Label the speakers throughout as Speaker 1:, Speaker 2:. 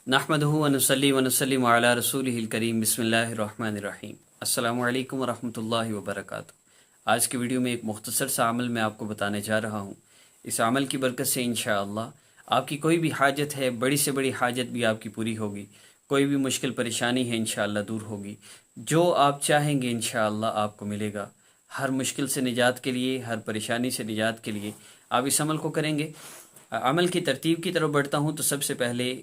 Speaker 1: نحمدہ ونصلی ونسلم علی رسولہ الکریم بسم اللہ الرحمن الرحیم۔ السلام علیکم ورحمۃ اللہ وبرکاتہ۔ آج کی ویڈیو میں ایک مختصر سا عمل میں آپ کو بتانے جا رہا ہوں۔ اس عمل کی برکت سے انشاءاللہ آپ کی کوئی بھی حاجت ہے، بڑی سے بڑی حاجت بھی آپ کی پوری ہوگی، کوئی بھی مشکل پریشانی ہے انشاءاللہ دور ہوگی، جو آپ چاہیں گے انشاءاللہ آپ کو ملے گا۔ ہر مشکل سے نجات کے لیے، ہر پریشانی سے نجات کے لیے آپ اس عمل کو کریں گے۔ عمل کی ترتیب کی طرف بڑھتا ہوں تو سب سے پہلے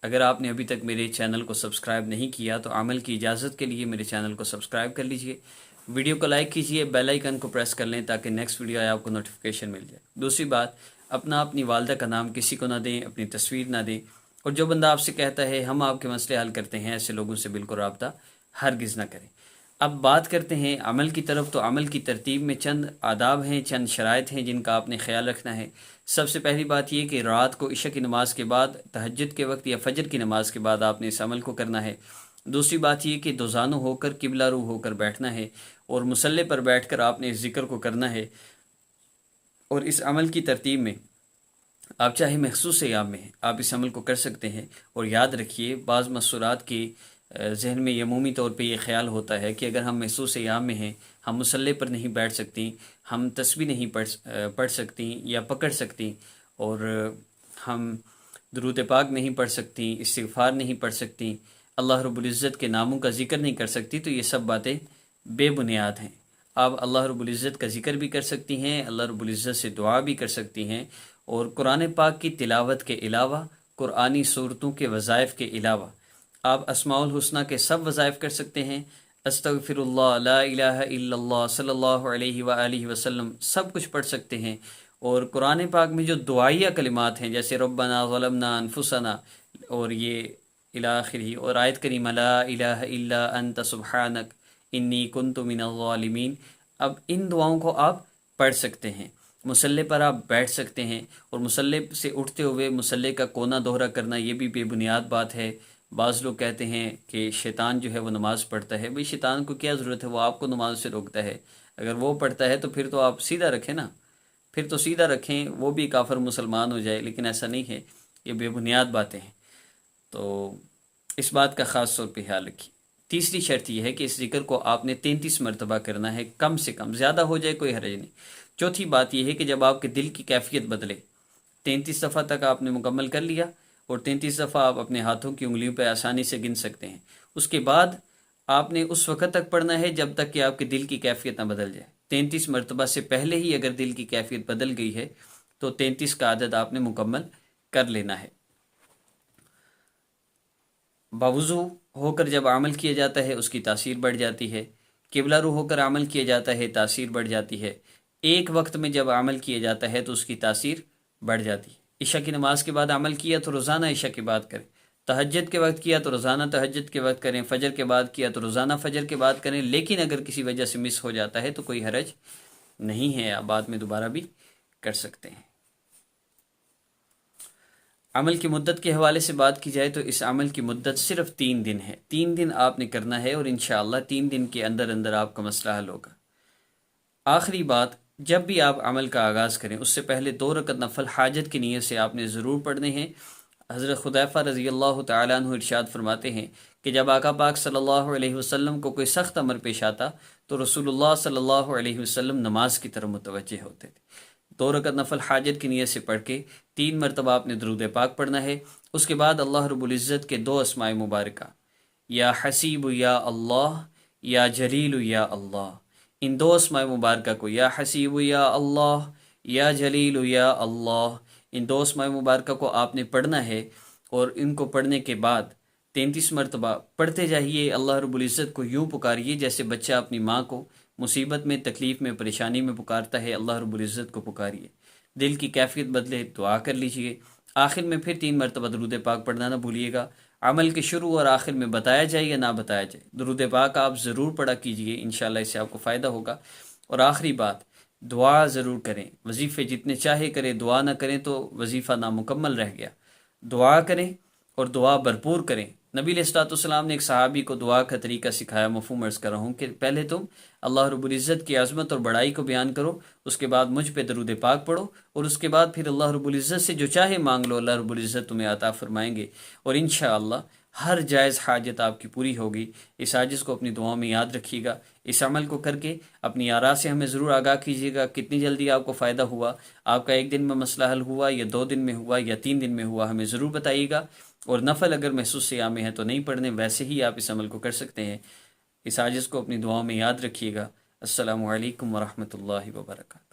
Speaker 1: اگر آپ نے ابھی تک میرے چینل کو سبسکرائب نہیں کیا تو عمل کی اجازت کے لیے میرے چینل کو سبسکرائب کر لیجئے، ویڈیو کو لائک کیجئے، بیل آئیکن کو پریس کر لیں تاکہ نیکسٹ ویڈیو آئے آپ کو نوٹیفیکیشن مل جائے۔ دوسری بات، اپنی والدہ کا نام کسی کو نہ دیں، اپنی تصویر نہ دیں، اور جو بندہ آپ سے کہتا ہے ہم آپ کے مسئلے حل کرتے ہیں، ایسے لوگوں سے بالکل رابطہ ہرگز نہ کریں۔ اب بات کرتے ہیں عمل کی طرف، تو عمل کی ترتیب میں چند آداب ہیں، چند شرائط ہیں جن کا آپ نے خیال رکھنا ہے۔ سب سے پہلی بات یہ کہ رات کو عشاء کی نماز کے بعد، تہجد کے وقت یا فجر کی نماز کے بعد آپ نے اس عمل کو کرنا ہے۔ دوسری بات یہ کہ دوزانو ہو کر، قبلہ رو ہو کر بیٹھنا ہے، اور مصلی پر بیٹھ کر آپ نے اس ذکر کو کرنا ہے۔ اور اس عمل کی ترتیب میں آپ چاہے مخصوص ایام میں ہیں، آپ اس عمل کو کر سکتے ہیں۔ اور یاد رکھیے، بعض مسورات کی ذہن میں عمومی طور پہ یہ خیال ہوتا ہے کہ اگر ہم محسوس ایام میں ہیں، ہم مصلی پر نہیں بیٹھ سکتی، ہم تسبیح نہیں پڑھ سکتی یا پکڑ سکتی، اور ہم درود پاک نہیں پڑھ سکتی، استغفار نہیں پڑھ سکتی، اللہ رب العزت کے ناموں کا ذکر نہیں کر سکتی، تو یہ سب باتیں بے بنیاد ہیں۔ آپ اللہ رب العزت کا ذکر بھی کر سکتی ہیں، اللہ رب العزت سے دعا بھی کر سکتی ہیں، اور قرآن پاک کی تلاوت کے علاوہ، قرآنی صورتوں کے وظائف کے علاوہ آپ اسماء الحسنہ کے سب وظائف کر سکتے ہیں۔ استغفر اللہ، لا الہ الا اللہ، صلی اللہ علیہ وآلہ وسلم، سب کچھ پڑھ سکتے ہیں۔ اور قرآن پاک میں جو دعائیہ کلمات ہیں جیسے ربنا ظلمنا انفسنا، اور یہ الی آخرہ، اور آیت کریمہ لا الہ الا انت سبحانک انی کنت من الظالمین، اب ان دعاؤں کو آپ پڑھ سکتے ہیں۔ مصلی پر آپ بیٹھ سکتے ہیں، اور مصلی سے اٹھتے ہوئے مصلی کا کونا دوہرا کرنا یہ بھی بے بنیاد بات ہے۔ بعض لوگ کہتے ہیں کہ شیطان جو ہے وہ نماز پڑھتا ہے، بھئی شیطان کو کیا ضرورت ہے، وہ آپ کو نماز سے روکتا ہے، اگر وہ پڑھتا ہے تو پھر تو آپ سیدھا رکھیں نا، پھر تو سیدھا رکھیں، وہ بھی کافر مسلمان ہو جائے، لیکن ایسا نہیں ہے، یہ بے بنیاد باتیں ہیں، تو اس بات کا خاص طور پہ خیال رکھیے۔ تیسری شرط یہ ہے کہ اس ذکر کو آپ نے 33 مرتبہ کرنا ہے، کم سے کم، زیادہ ہو جائے کوئی حرج نہیں۔ چوتھی بات یہ ہے کہ جب آپ کے دل کی کیفیت بدلے، 33 دفعہ تک آپ نے مکمل کر لیا، اور 33 دفعہ آپ اپنے ہاتھوں کی انگلیوں پہ آسانی سے گن سکتے ہیں، اس کے بعد آپ نے اس وقت تک پڑھنا ہے جب تک کہ آپ کے دل کی کیفیت نہ بدل جائے۔ 33 مرتبہ سے پہلے ہی اگر دل کی کیفیت بدل گئی ہے تو 33 کا عدد آپ نے مکمل کر لینا ہے۔ باوضو ہو کر جب عمل کیا جاتا ہے اس کی تاثیر بڑھ جاتی ہے، قبلہ رو ہو کر عمل کیا جاتا ہے تاثیر بڑھ جاتی ہے، ایک وقت میں جب عمل کیا جاتا ہے تو اس کی تاثیر بڑھ جاتی ہے۔ عشاء کی نماز کے بعد عمل کیا تو روزانہ عشاء کے بعد کریں، تہجد کے وقت کیا تو روزانہ تہجد کے وقت کریں، فجر کے بعد کیا تو روزانہ فجر کے بعد کریں، لیکن اگر کسی وجہ سے مس ہو جاتا ہے تو کوئی حرج نہیں ہے، آپ بعد میں دوبارہ بھی کر سکتے ہیں۔ عمل کی مدت کے حوالے سے بات کی جائے تو اس عمل کی مدت صرف 3 دن ہے، 3 دن آپ نے کرنا ہے، اور انشاءاللہ 3 دن کے اندر اندر آپ کا مسئلہ حل ہوگا۔ آخری بات، جب بھی آپ عمل کا آغاز کریں اس سے پہلے 2 رکعت نفل حاجت کی نیت سے آپ نے ضرور پڑھنے ہیں۔ حضرت حذیفہ رضی اللہ تعالیٰ عنہ ارشاد فرماتے ہیں کہ جب آقا پاک صلی اللہ علیہ وسلم کو کوئی سخت امر پیش آتا تو رسول اللہ صلی اللہ علیہ وسلم نماز کی طرف متوجہ ہوتے تھے۔ 2 رکعت نفل حاجت کی نیت سے پڑھ کے 3 مرتبہ آپ نے درود پاک پڑھنا ہے۔ اس کے بعد اللہ رب العزت کے 2 اسماء مبارکہ، یا حسیب یا اللہ، یا جلیل یا اللہ، ان 2 اسماء مبارکہ کو، یا حسیب یا اللہ، یا جلیل یا اللہ، ان 2 اسماء مبارکہ کو آپ نے پڑھنا ہے، اور ان کو پڑھنے کے بعد 33 مرتبہ پڑھتے جائیے۔ اللہ رب العزت کو یوں پکاریے جیسے بچہ اپنی ماں کو مصیبت میں، تکلیف میں، پریشانی میں پکارتا ہے، اللہ رب العزت کو پکاریے۔ دل کی کیفیت بدلے، دعا کر لیجئے۔ آخر میں پھر 3 مرتبہ درود پاک پڑھنا نہ بھولیے گا۔ عمل کے شروع اور آخر میں بتایا جائے یا نہ بتایا جائے، درود پاک آپ ضرور پڑھا کیجئے، انشاءاللہ اس سے آپ کو فائدہ ہوگا۔ اور آخری بات، دعا ضرور کریں، وظیفے جتنے چاہے کریں، دعا نہ کریں تو وظیفہ نامکمل رہ گیا۔ دعا کریں، اور دعا بھرپور کریں، نبی علیہ الصلوۃ والسلام نے ایک صحابی کو دعا کا طریقہ سکھایا، مفہوم عرض کر رہا ہوں کہ پہلے تم اللہ رب العزت کی عظمت اور بڑائی کو بیان کرو، اس کے بعد مجھ پہ درود پاک پڑھو، اور اس کے بعد پھر اللہ رب العزت سے جو چاہے مانگ لو، اللہ رب العزت تمہیں عطا فرمائیں گے، اور انشاءاللہ ہر جائز حاجت آپ کی پوری ہوگی۔ اس عاجز کو اپنی دعاؤں میں یاد رکھیے گا، اس عمل کو کر کے اپنی آراء سے ہمیں ضرور آگاہ کیجیے گا کتنی جلدی آپ کو فائدہ ہوا، آپ کا ایک دن میں مسئلہ حل ہوا یا 2 دن میں ہوا یا 3 دن میں ہوا، ہمیں ضرور بتائیے گا۔ اور نفل اگر محسوس صیام میں ہے تو نہیں پڑھنے، ویسے ہی آپ اس عمل کو کر سکتے ہیں۔ اس عاجز کو اپنی دعاؤں میں یاد رکھیے گا۔ السلام علیکم ورحمۃ اللہ وبرکاتہ۔